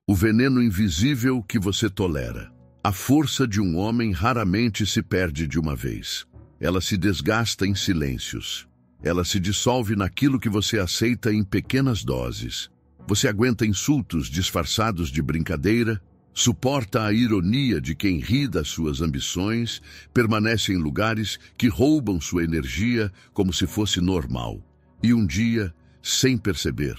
O veneno invisível que você tolera. A força de um homem raramente se perde de uma vez. Ela se desgasta em silêncios. Ela se dissolve naquilo que você aceita em pequenas doses. Você aguenta insultos disfarçados de brincadeira, suporta a ironia de quem ri das suas ambições, permanece em lugares que roubam sua energia como se fosse normal. E um dia, sem perceber,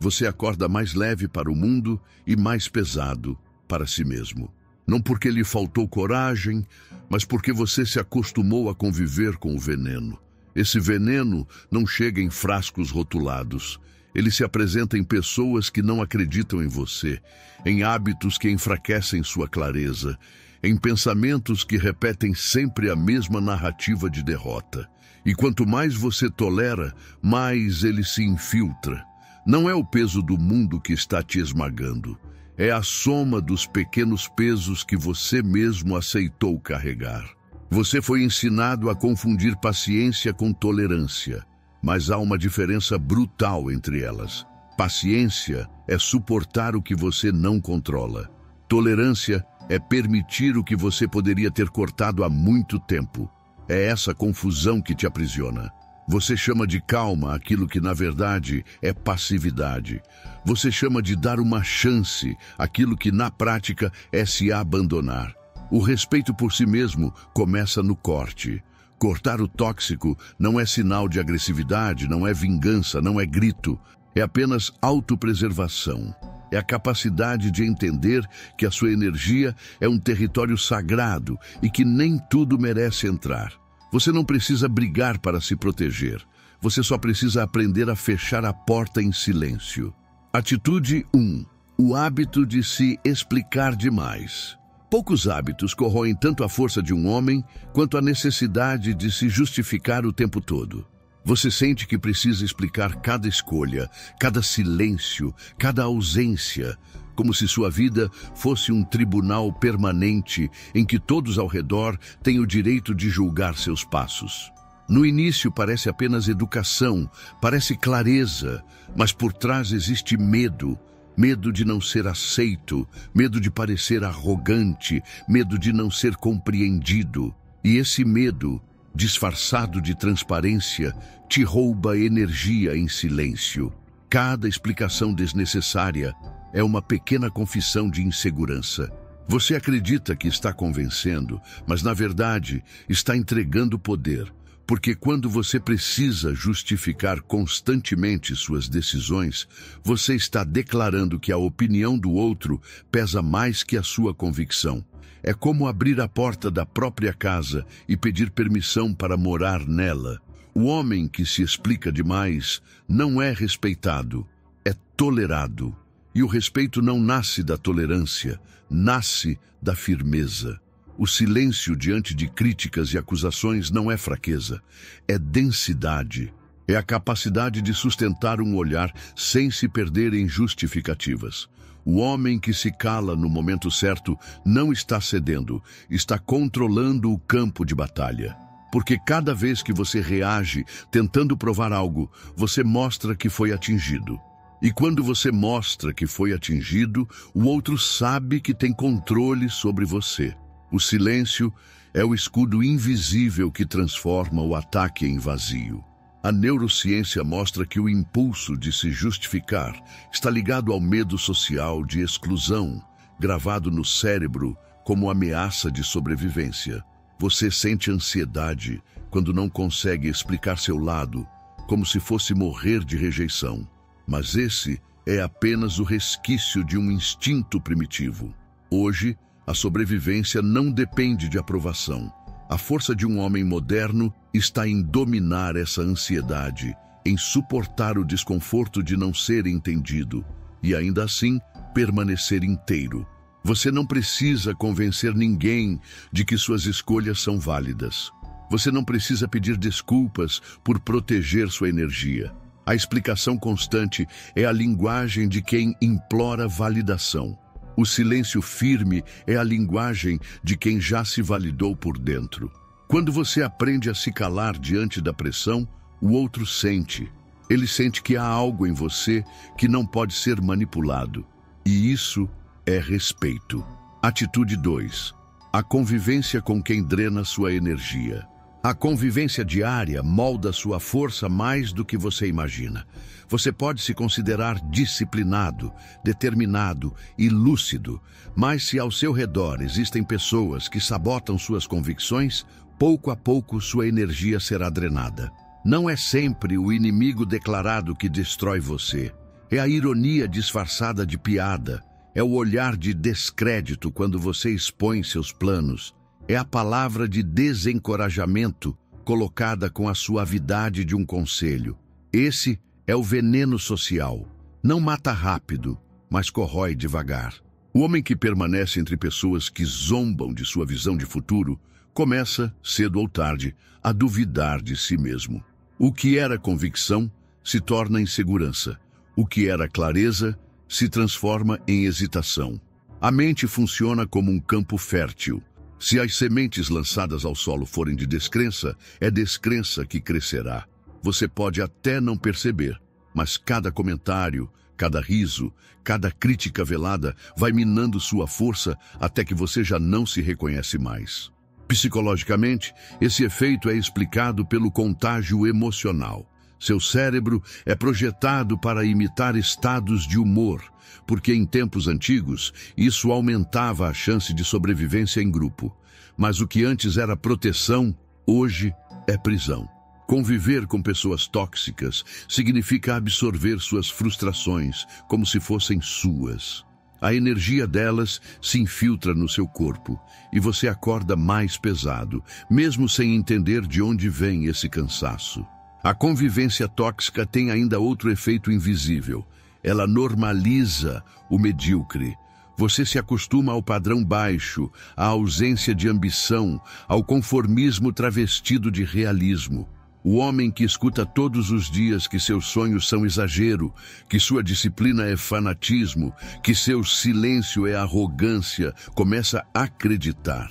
você acorda mais leve para o mundo e mais pesado para si mesmo. Não porque lhe faltou coragem, mas porque você se acostumou a conviver com o veneno. Esse veneno não chega em frascos rotulados. Ele se apresenta em pessoas que não acreditam em você, em hábitos que enfraquecem sua clareza, em pensamentos que repetem sempre a mesma narrativa de derrota. E quanto mais você tolera, mais ele se infiltra. Não é o peso do mundo que está te esmagando. É a soma dos pequenos pesos que você mesmo aceitou carregar. Você foi ensinado a confundir paciência com tolerância, mas há uma diferença brutal entre elas. Paciência é suportar o que você não controla. Tolerância é permitir o que você poderia ter cortado há muito tempo. É essa confusão que te aprisiona. Você chama de calma aquilo que, na verdade, é passividade. Você chama de dar uma chance aquilo que, na prática, é se abandonar. O respeito por si mesmo começa no corte. Cortar o tóxico não é sinal de agressividade, não é vingança, não é grito. É apenas autopreservação. É a capacidade de entender que a sua energia é um território sagrado e que nem tudo merece entrar. Você não precisa brigar para se proteger. Você só precisa aprender a fechar a porta em silêncio. Atitude 1. O hábito de se explicar demais. Poucos hábitos corroem tanto a força de um homem quanto a necessidade de se justificar o tempo todo. Você sente que precisa explicar cada escolha, cada silêncio, cada ausência, como se sua vida fosse um tribunal permanente em que todos ao redor têm o direito de julgar seus passos. No início parece apenas educação, parece clareza, mas por trás existe medo. Medo de não ser aceito, medo de parecer arrogante, medo de não ser compreendido. E esse medo, disfarçado de transparência, te rouba energia em silêncio. Cada explicação desnecessária é uma pequena confissão de insegurança. Você acredita que está convencendo, mas na verdade está entregando poder. Porque quando você precisa justificar constantemente suas decisões, você está declarando que a opinião do outro pesa mais que a sua convicção. É como abrir a porta da própria casa e pedir permissão para morar nela. O homem que se explica demais não é respeitado, é tolerado. E o respeito não nasce da tolerância, nasce da firmeza. O silêncio diante de críticas e acusações não é fraqueza, é densidade. É a capacidade de sustentar um olhar sem se perder em justificativas. O homem que se cala no momento certo não está cedendo, está controlando o campo de batalha. Porque cada vez que você reage tentando provar algo, você mostra que foi atingido. E quando você mostra que foi atingido, o outro sabe que tem controle sobre você. O silêncio é o escudo invisível que transforma o ataque em vazio. A neurociência mostra que o impulso de se justificar está ligado ao medo social de exclusão, gravado no cérebro como ameaça de sobrevivência. Você sente ansiedade quando não consegue explicar seu lado, como se fosse morrer de rejeição. Mas esse é apenas o resquício de um instinto primitivo. Hoje, a sobrevivência não depende de aprovação. A força de um homem moderno está em dominar essa ansiedade, em suportar o desconforto de não ser entendido e ainda assim permanecer inteiro. Você não precisa convencer ninguém de que suas escolhas são válidas. Você não precisa pedir desculpas por proteger sua energia. A explicação constante é a linguagem de quem implora validação. O silêncio firme é a linguagem de quem já se validou por dentro. Quando você aprende a se calar diante da pressão, o outro sente. Ele sente que há algo em você que não pode ser manipulado. E isso é respeito. Atitude 2. A convivência com quem drena sua energia. A convivência diária molda sua força mais do que você imagina. Você pode se considerar disciplinado, determinado e lúcido, mas se ao seu redor existem pessoas que sabotam suas convicções, pouco a pouco sua energia será drenada. Não é sempre o inimigo declarado que destrói você. É a ironia disfarçada de piada. É o olhar de descrédito quando você expõe seus planos. É a palavra de desencorajamento colocada com a suavidade de um conselho. Esse é o veneno social. Não mata rápido, mas corrói devagar. O homem que permanece entre pessoas que zombam de sua visão de futuro começa, cedo ou tarde, a duvidar de si mesmo. O que era convicção se torna insegurança. O que era clareza se transforma em hesitação. A mente funciona como um campo fértil. Se as sementes lançadas ao solo forem de descrença, é descrença que crescerá. Você pode até não perceber, mas cada comentário, cada riso, cada crítica velada vai minando sua força até que você já não se reconhece mais. Psicologicamente, esse efeito é explicado pelo contágio emocional. Seu cérebro é projetado para imitar estados de humor, porque em tempos antigos isso aumentava a chance de sobrevivência em grupo. Mas o que antes era proteção, hoje é prisão. Conviver com pessoas tóxicas significa absorver suas frustrações como se fossem suas. A energia delas se infiltra no seu corpo e você acorda mais pesado, mesmo sem entender de onde vem esse cansaço. A convivência tóxica tem ainda outro efeito invisível. Ela normaliza o medíocre. Você se acostuma ao padrão baixo, à ausência de ambição, ao conformismo travestido de realismo. O homem que escuta todos os dias que seus sonhos são exagero, que sua disciplina é fanatismo, que seu silêncio é arrogância, começa a acreditar.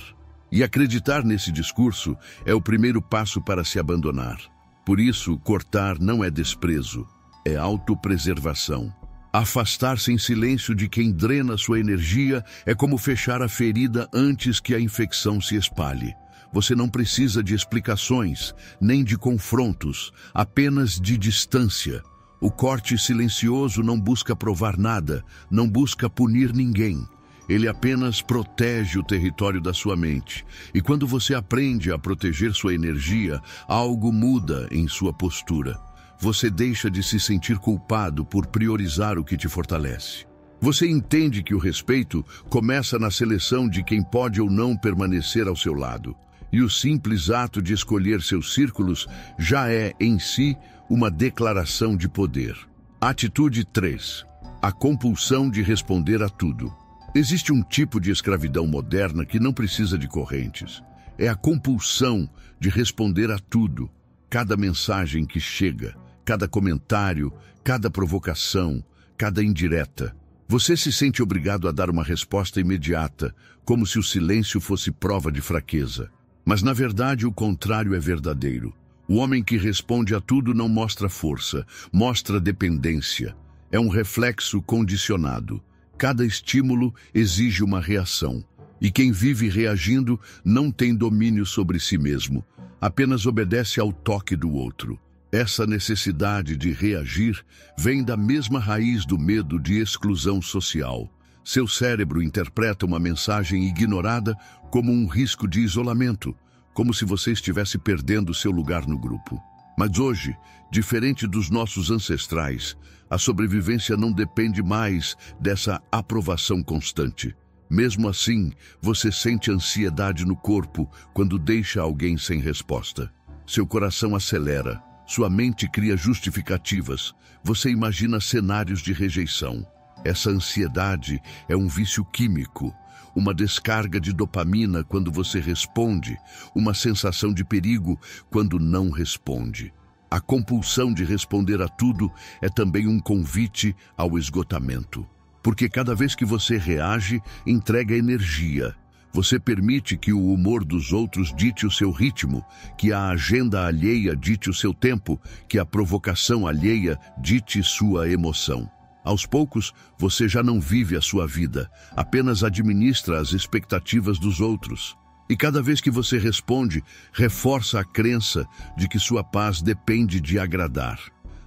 E acreditar nesse discurso é o primeiro passo para se abandonar. Por isso, cortar não é desprezo, é autopreservação. Afastar-se em silêncio de quem drena sua energia é como fechar a ferida antes que a infecção se espalhe. Você não precisa de explicações, nem de confrontos, apenas de distância. O corte silencioso não busca provar nada, não busca punir ninguém. Ele apenas protege o território da sua mente. E quando você aprende a proteger sua energia, algo muda em sua postura. Você deixa de se sentir culpado por priorizar o que te fortalece. Você entende que o respeito começa na seleção de quem pode ou não permanecer ao seu lado. E o simples ato de escolher seus círculos já é, em si, uma declaração de poder. Atitude 3. A compulsão de responder a tudo. Existe um tipo de escravidão moderna que não precisa de correntes. É a compulsão de responder a tudo. Cada mensagem que chega, cada comentário, cada provocação, cada indireta. Você se sente obrigado a dar uma resposta imediata, como se o silêncio fosse prova de fraqueza. Mas, na verdade, o contrário é verdadeiro. O homem que responde a tudo não mostra força, mostra dependência. É um reflexo condicionado. Cada estímulo exige uma reação. E quem vive reagindo não tem domínio sobre si mesmo, apenas obedece ao toque do outro. Essa necessidade de reagir vem da mesma raiz do medo de exclusão social. Seu cérebro interpreta uma mensagem ignorada como um risco de isolamento, como se você estivesse perdendo seu lugar no grupo. Mas hoje, diferente dos nossos ancestrais, a sobrevivência não depende mais dessa aprovação constante. Mesmo assim, você sente ansiedade no corpo quando deixa alguém sem resposta. Seu coração acelera, sua mente cria justificativas, você imagina cenários de rejeição. Essa ansiedade é um vício químico, uma descarga de dopamina quando você responde, uma sensação de perigo quando não responde. A compulsão de responder a tudo é também um convite ao esgotamento. Porque cada vez que você reage, entrega energia. Você permite que o humor dos outros dite o seu ritmo, que a agenda alheia dite o seu tempo, que a provocação alheia dite sua emoção. Aos poucos, você já não vive a sua vida, apenas administra as expectativas dos outros. E cada vez que você responde, reforça a crença de que sua paz depende de agradar.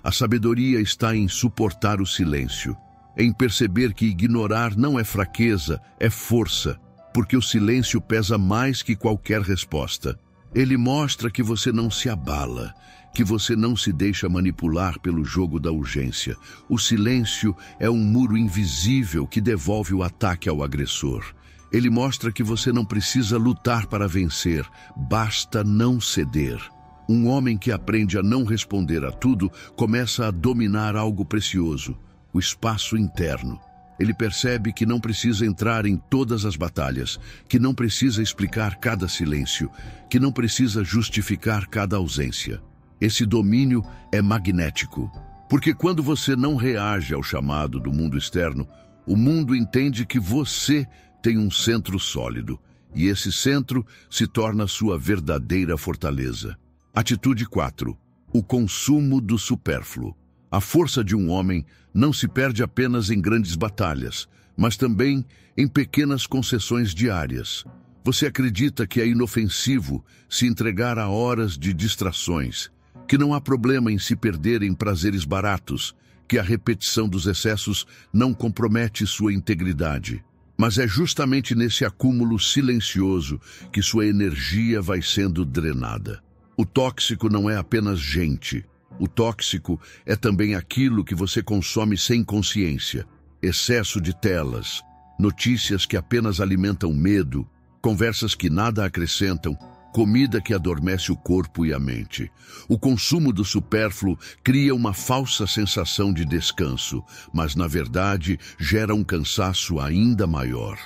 A sabedoria está em suportar o silêncio, em perceber que ignorar não é fraqueza, é força, porque o silêncio pesa mais que qualquer resposta. Ele mostra que você não se abala, que você não se deixa manipular pelo jogo da urgência. O silêncio é um muro invisível que devolve o ataque ao agressor. Ele mostra que você não precisa lutar para vencer, basta não ceder. Um homem que aprende a não responder a tudo começa a dominar algo precioso, o espaço interno. Ele percebe que não precisa entrar em todas as batalhas, que não precisa explicar cada silêncio, que não precisa justificar cada ausência. Esse domínio é magnético, porque quando você não reage ao chamado do mundo externo, o mundo entende que você tem um centro sólido, e esse centro se torna sua verdadeira fortaleza. Atitude 4. O consumo do supérfluo. A força de um homem não se perde apenas em grandes batalhas, mas também em pequenas concessões diárias. Você acredita que é inofensivo se entregar a horas de distrações, que não há problema em se perder em prazeres baratos, que a repetição dos excessos não compromete sua integridade. Mas é justamente nesse acúmulo silencioso que sua energia vai sendo drenada. O tóxico não é apenas gente. O tóxico é também aquilo que você consome sem consciência. Excesso de telas, notícias que apenas alimentam medo, conversas que nada acrescentam, comida que adormece o corpo e a mente. O consumo do supérfluo cria uma falsa sensação de descanso, mas na verdade gera um cansaço ainda maior.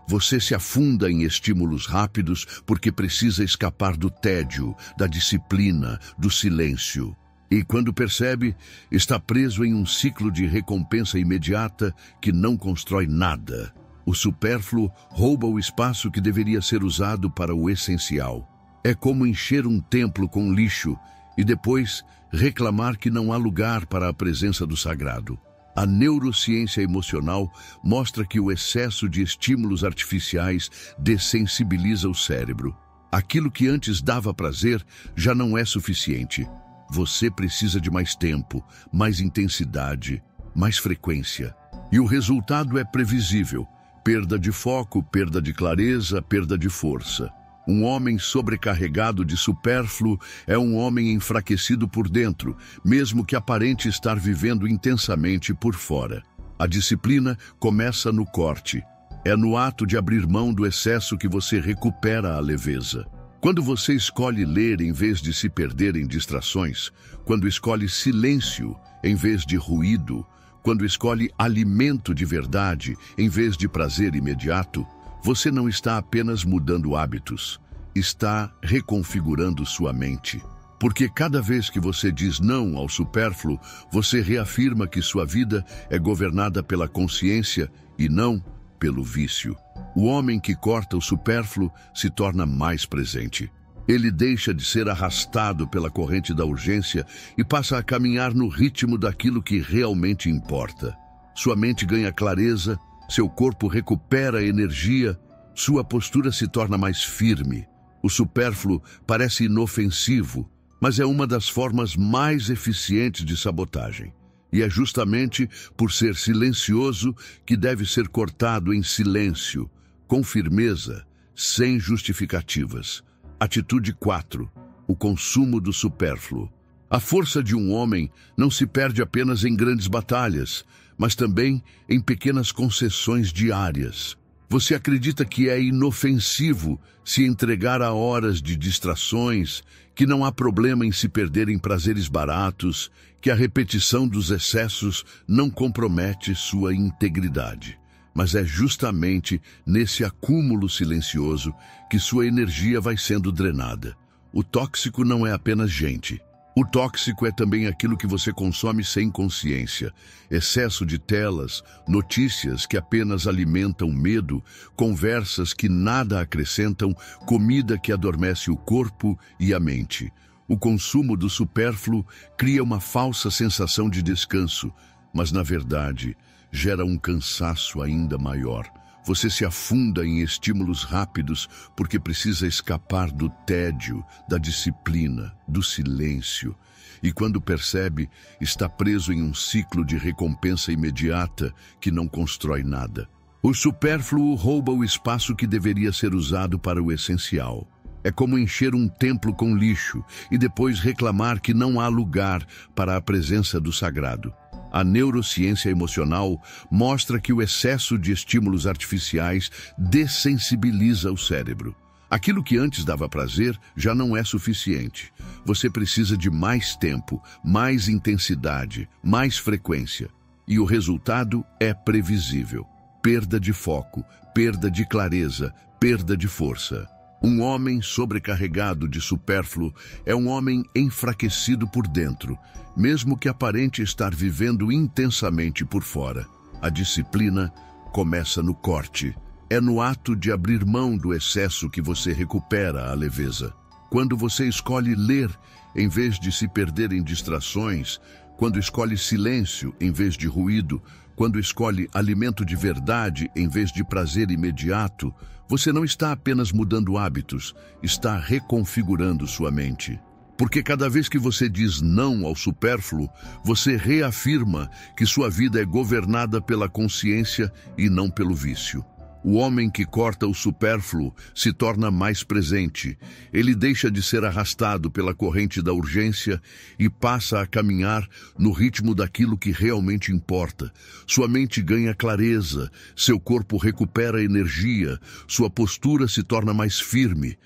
Você se afunda em estímulos rápidos porque precisa escapar do tédio, da disciplina, do silêncio. E quando percebe, está preso em um ciclo de recompensa imediata que não constrói nada. O supérfluo rouba o espaço que deveria ser usado para o essencial. É como encher um templo com lixo e depois reclamar que não há lugar para a presença do sagrado. A neurociência emocional mostra que o excesso de estímulos artificiais dessensibiliza o cérebro. Aquilo que antes dava prazer já não é suficiente. Você precisa de mais tempo, mais intensidade, mais frequência. E o resultado é previsível. Perda de foco, perda de clareza, perda de força. Um homem sobrecarregado de supérfluo é um homem enfraquecido por dentro, mesmo que aparente estar vivendo intensamente por fora. A disciplina começa no corte. É no ato de abrir mão do excesso que você recupera a leveza. Quando você escolhe ler em vez de se perder em distrações, quando escolhe silêncio em vez de ruído, quando escolhe alimento de verdade em vez de prazer imediato, você não está apenas mudando hábitos, está reconfigurando sua mente. Porque cada vez que você diz não ao supérfluo, você reafirma que sua vida é governada pela consciência e não pelo vício. O homem que corta o supérfluo se torna mais presente. Ele deixa de ser arrastado pela corrente da urgência e passa a caminhar no ritmo daquilo que realmente importa. Sua mente ganha clareza, seu corpo recupera energia, sua postura se torna mais firme. O supérfluo parece inofensivo, mas é uma das formas mais eficientes de sabotagem. E é justamente por ser silencioso que deve ser cortado em silêncio, com firmeza, sem justificativas. Atitude 4. O consumo do supérfluo. A força de um homem não se perde apenas em grandes batalhas, mas também em pequenas concessões diárias. Você acredita que é inofensivo se entregar a horas de distrações, que não há problema em se perder em prazeres baratos, que a repetição dos excessos não compromete sua integridade. Mas é justamente nesse acúmulo silencioso que sua energia vai sendo drenada. O tóxico não é apenas gente. O tóxico é também aquilo que você consome sem consciência. Excesso de telas, notícias que apenas alimentam medo, conversas que nada acrescentam, comida que adormece o corpo e a mente. O consumo do supérfluo cria uma falsa sensação de descanso, mas na verdade gera um cansaço ainda maior. Você se afunda em estímulos rápidos porque precisa escapar do tédio, da disciplina, do silêncio. E quando percebe, está preso em um ciclo de recompensa imediata que não constrói nada. O supérfluo rouba o espaço que deveria ser usado para o essencial. É como encher um templo com lixo e depois reclamar que não há lugar para a presença do sagrado. A neurociência emocional mostra que o excesso de estímulos artificiais dessensibiliza o cérebro. Aquilo que antes dava prazer já não é suficiente. Você precisa de mais tempo, mais intensidade, mais frequência. E o resultado é previsível. Perda de foco, perda de clareza, perda de força. Um homem sobrecarregado de supérfluo é um homem enfraquecido por dentro, mesmo que aparente estar vivendo intensamente por fora. A disciplina começa no corte. É no ato de abrir mão do excesso que você recupera a leveza. Quando você escolhe ler, em vez de se perder em distrações, quando escolhe silêncio em vez de ruído, quando escolhe alimento de verdade em vez de prazer imediato, você não está apenas mudando hábitos, está reconfigurando sua mente. Porque cada vez que você diz não ao supérfluo, você reafirma que sua vida é governada pela consciência e não pelo vício. O homem que corta o supérfluo se torna mais presente. Ele deixa de ser arrastado pela corrente da urgência e passa a caminhar no ritmo daquilo que realmente importa. Sua mente ganha clareza, seu corpo recupera energia, sua postura se torna mais firme.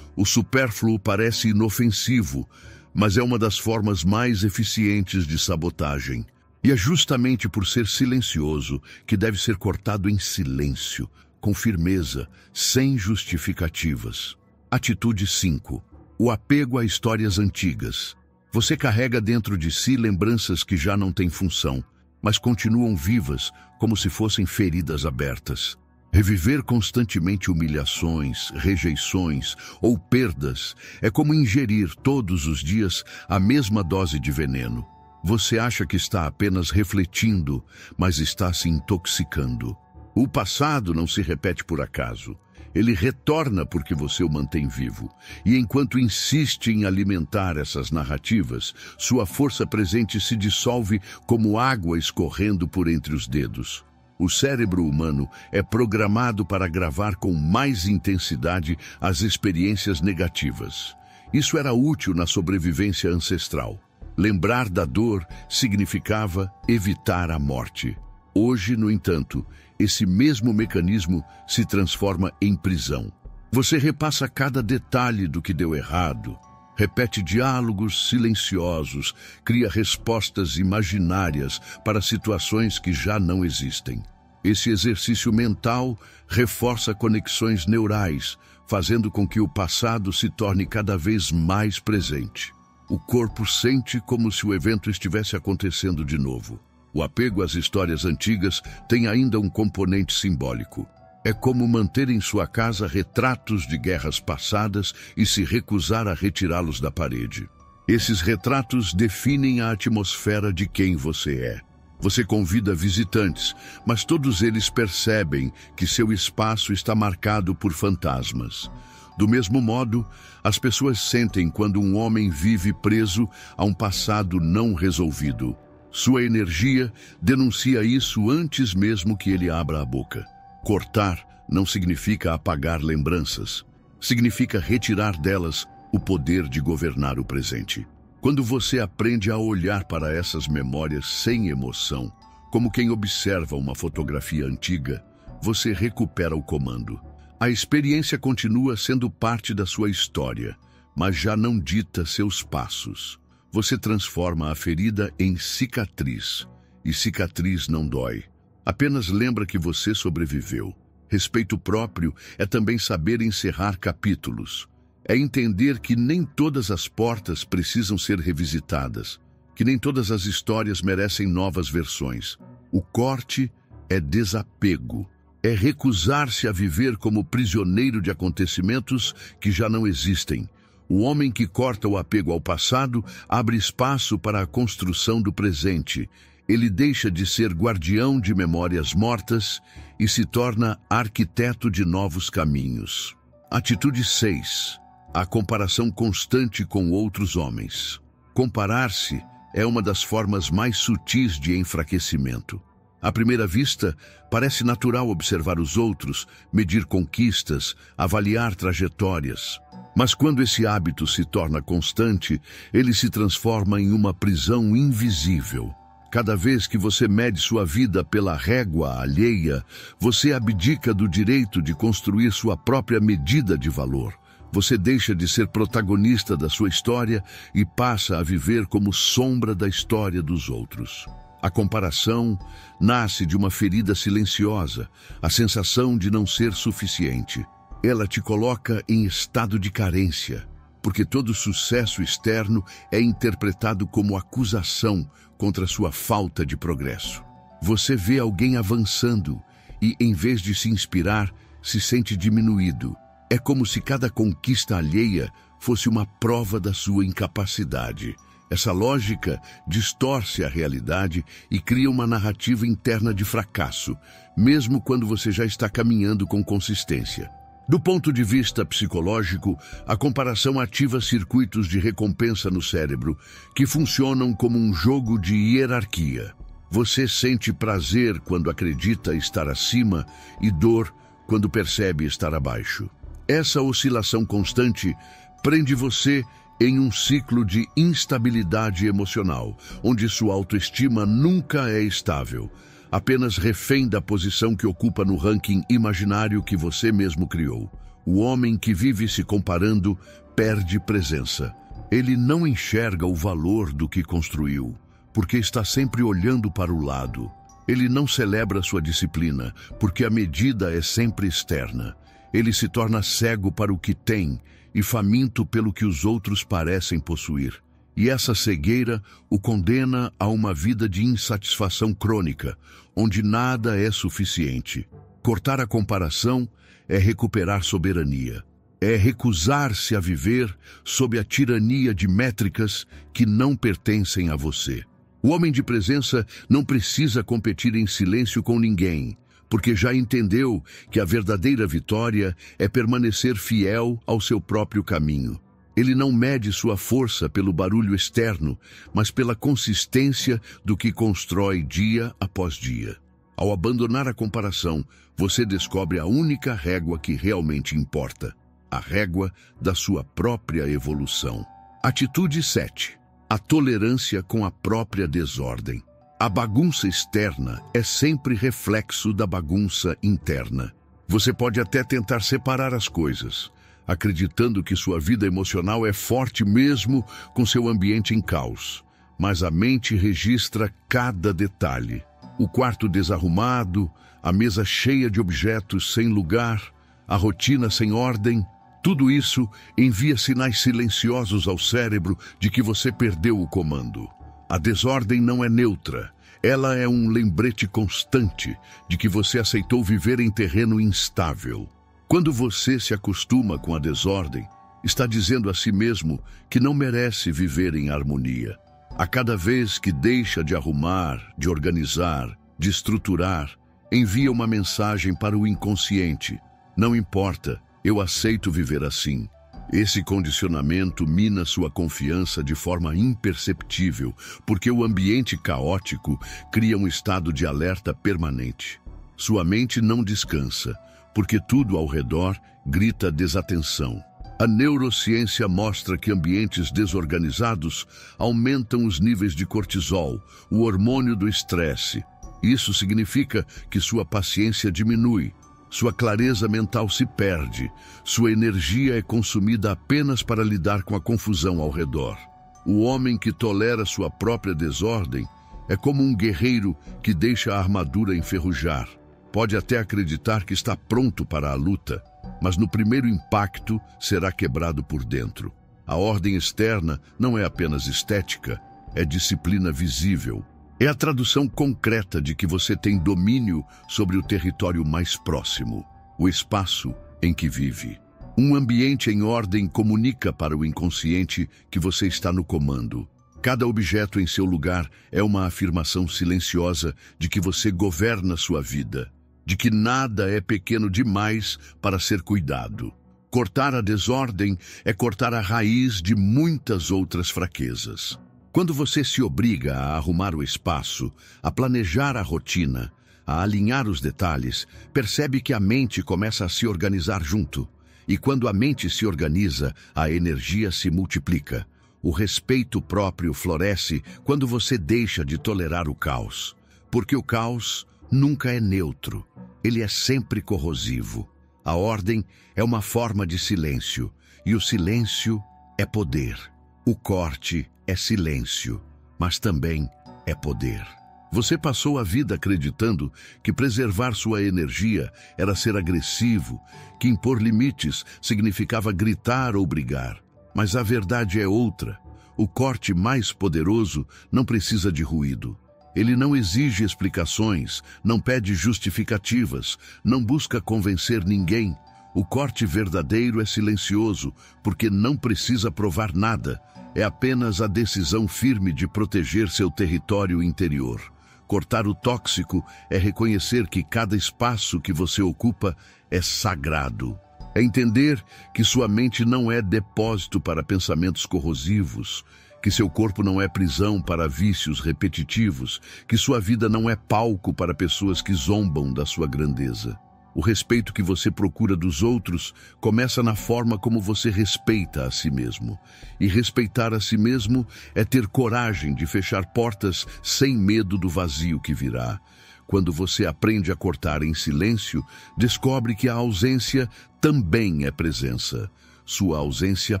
O supérfluo parece inofensivo, mas é uma das formas mais eficientes de sabotagem. E é justamente por ser silencioso que deve ser cortado em silêncio, com firmeza, sem justificativas. Atitude 5. O apego a histórias antigas. Você carrega dentro de si lembranças que já não têm função, mas continuam vivas como se fossem feridas abertas. Reviver constantemente humilhações, rejeições ou perdas é como ingerir todos os dias a mesma dose de veneno. Você acha que está apenas refletindo, mas está se intoxicando. O passado não se repete por acaso. Ele retorna porque você o mantém vivo. E enquanto insiste em alimentar essas narrativas, sua força presente se dissolve como água escorrendo por entre os dedos. O cérebro humano é programado para gravar com mais intensidade as experiências negativas. Isso era útil na sobrevivência ancestral. Lembrar da dor significava evitar a morte. Hoje, no entanto, esse mesmo mecanismo se transforma em prisão. Você repassa cada detalhe do que deu errado, repete diálogos silenciosos, cria respostas imaginárias para situações que já não existem. Esse exercício mental reforça conexões neurais, fazendo com que o passado se torne cada vez mais presente. O corpo sente como se o evento estivesse acontecendo de novo. O apego às histórias antigas tem ainda um componente simbólico. É como manter em sua casa retratos de guerras passadas e se recusar a retirá-los da parede. Esses retratos definem a atmosfera de quem você é. Você convida visitantes, mas todos eles percebem que seu espaço está marcado por fantasmas. Do mesmo modo, as pessoas sentem quando um homem vive preso a um passado não resolvido. Sua energia denuncia isso antes mesmo que ele abra a boca. Cortar não significa apagar lembranças. Significa retirar delas o poder de governar o presente. Quando você aprende a olhar para essas memórias sem emoção, como quem observa uma fotografia antiga, você recupera o comando. A experiência continua sendo parte da sua história, mas já não dita seus passos. Você transforma a ferida em cicatriz, e cicatriz não dói. Apenas lembra que você sobreviveu. Respeito próprio é também saber encerrar capítulos. É entender que nem todas as portas precisam ser revisitadas, que nem todas as histórias merecem novas versões. O corte é desapego. É recusar-se a viver como prisioneiro de acontecimentos que já não existem. O homem que corta o apego ao passado abre espaço para a construção do presente. Ele deixa de ser guardião de memórias mortas e se torna arquiteto de novos caminhos. Atitude 6. A comparação constante com outros homens. Comparar-se é uma das formas mais sutis de enfraquecimento. À primeira vista, parece natural observar os outros, medir conquistas, avaliar trajetórias. Mas quando esse hábito se torna constante, ele se transforma em uma prisão invisível. Cada vez que você mede sua vida pela régua alheia, você abdica do direito de construir sua própria medida de valor. Você deixa de ser protagonista da sua história e passa a viver como sombra da história dos outros. A comparação nasce de uma ferida silenciosa, a sensação de não ser suficiente. Ela te coloca em estado de carência, porque todo sucesso externo é interpretado como acusação contra sua falta de progresso. Você vê alguém avançando e, em vez de se inspirar, se sente diminuído. É como se cada conquista alheia fosse uma prova da sua incapacidade. Essa lógica distorce a realidade e cria uma narrativa interna de fracasso, mesmo quando você já está caminhando com consistência. Do ponto de vista psicológico, a comparação ativa circuitos de recompensa no cérebro que funcionam como um jogo de hierarquia. Você sente prazer quando acredita estar acima e dor quando percebe estar abaixo. Essa oscilação constante prende você em um ciclo de instabilidade emocional, onde sua autoestima nunca é estável, apenas refém da posição que ocupa no ranking imaginário que você mesmo criou. O homem que vive se comparando perde presença. Ele não enxerga o valor do que construiu, porque está sempre olhando para o lado. Ele não celebra sua disciplina, porque a medida é sempre externa. Ele se torna cego para o que tem e faminto pelo que os outros parecem possuir. E essa cegueira o condena a uma vida de insatisfação crônica, onde nada é suficiente. Cortar a comparação é recuperar soberania. É recusar-se a viver sob a tirania de métricas que não pertencem a você. O homem de presença não precisa competir em silêncio com ninguém, porque já entendeu que a verdadeira vitória é permanecer fiel ao seu próprio caminho. Ele não mede sua força pelo barulho externo, mas pela consistência do que constrói dia após dia. Ao abandonar a comparação, você descobre a única régua que realmente importa, a régua da sua própria evolução. Atitude 7. A tolerância com a própria desordem. A bagunça externa é sempre reflexo da bagunça interna. Você pode até tentar separar as coisas, acreditando que sua vida emocional é forte mesmo com seu ambiente em caos. Mas a mente registra cada detalhe. O quarto desarrumado, a mesa cheia de objetos sem lugar, a rotina sem ordem, tudo isso envia sinais silenciosos ao cérebro de que você perdeu o comando. A desordem não é neutra. Ela é um lembrete constante de que você aceitou viver em terreno instável. Quando você se acostuma com a desordem, está dizendo a si mesmo que não merece viver em harmonia. A cada vez que deixa de arrumar, de organizar, de estruturar, envia uma mensagem para o inconsciente. Não importa, eu aceito viver assim. Esse condicionamento mina sua confiança de forma imperceptível, porque o ambiente caótico cria um estado de alerta permanente. Sua mente não descansa, porque tudo ao redor grita desatenção. A neurociência mostra que ambientes desorganizados aumentam os níveis de cortisol, o hormônio do estresse. Isso significa que sua paciência diminui, sua clareza mental se perde, sua energia é consumida apenas para lidar com a confusão ao redor. O homem que tolera sua própria desordem é como um guerreiro que deixa a armadura enferrujar. Pode até acreditar que está pronto para a luta, mas no primeiro impacto será quebrado por dentro. A ordem externa não é apenas estética, é disciplina visível. É a tradução concreta de que você tem domínio sobre o território mais próximo, o espaço em que vive. Um ambiente em ordem comunica para o inconsciente que você está no comando. Cada objeto em seu lugar é uma afirmação silenciosa de que você governa sua vida, de que nada é pequeno demais para ser cuidado. Cortar a desordem é cortar a raiz de muitas outras fraquezas. Quando você se obriga a arrumar o espaço, a planejar a rotina, a alinhar os detalhes, percebe que a mente começa a se organizar junto. E quando a mente se organiza, a energia se multiplica. O respeito próprio floresce quando você deixa de tolerar o caos. Porque o caos nunca é neutro, ele é sempre corrosivo. A ordem é uma forma de silêncio, e o silêncio é poder. O corte é silêncio, mas também é poder. Você passou a vida acreditando que preservar sua energia era ser agressivo, que impor limites significava gritar ou brigar. Mas a verdade é outra. O corte mais poderoso não precisa de ruído. Ele não exige explicações, não pede justificativas, não busca convencer ninguém. O corte verdadeiro é silencioso, porque não precisa provar nada. É apenas a decisão firme de proteger seu território interior. Cortar o tóxico é reconhecer que cada espaço que você ocupa é sagrado. É entender que sua mente não é depósito para pensamentos corrosivos, que seu corpo não é prisão para vícios repetitivos, que sua vida não é palco para pessoas que zombam da sua grandeza. O respeito que você procura dos outros começa na forma como você respeita a si mesmo. E respeitar a si mesmo é ter coragem de fechar portas sem medo do vazio que virá. Quando você aprende a cortar em silêncio, descobre que a ausência também é presença. Sua ausência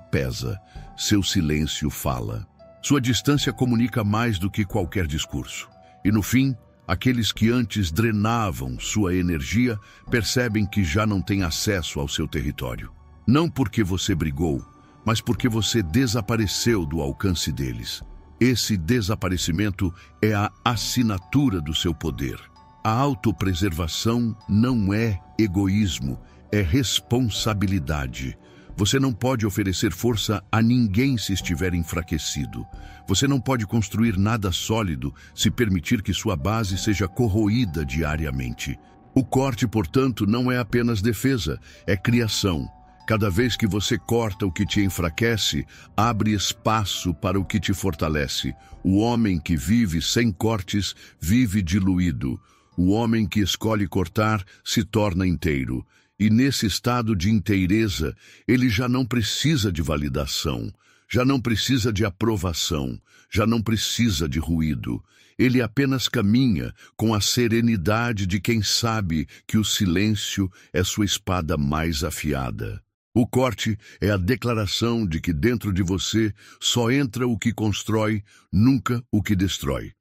pesa, seu silêncio fala. Sua distância comunica mais do que qualquer discurso. E no fim, aqueles que antes drenavam sua energia percebem que já não têm acesso ao seu território. Não porque você brigou, mas porque você desapareceu do alcance deles. Esse desaparecimento é a assinatura do seu poder. A autopreservação não é egoísmo, é responsabilidade. Você não pode oferecer força a ninguém se estiver enfraquecido. Você não pode construir nada sólido se permitir que sua base seja corroída diariamente. O corte, portanto, não é apenas defesa, é criação. Cada vez que você corta o que te enfraquece, abre espaço para o que te fortalece. O homem que vive sem cortes vive diluído. O homem que escolhe cortar se torna inteiro. E nesse estado de inteireza, ele já não precisa de validação, já não precisa de aprovação, já não precisa de ruído. Ele apenas caminha com a serenidade de quem sabe que o silêncio é sua espada mais afiada. O corte é a declaração de que dentro de você só entra o que constrói, nunca o que destrói.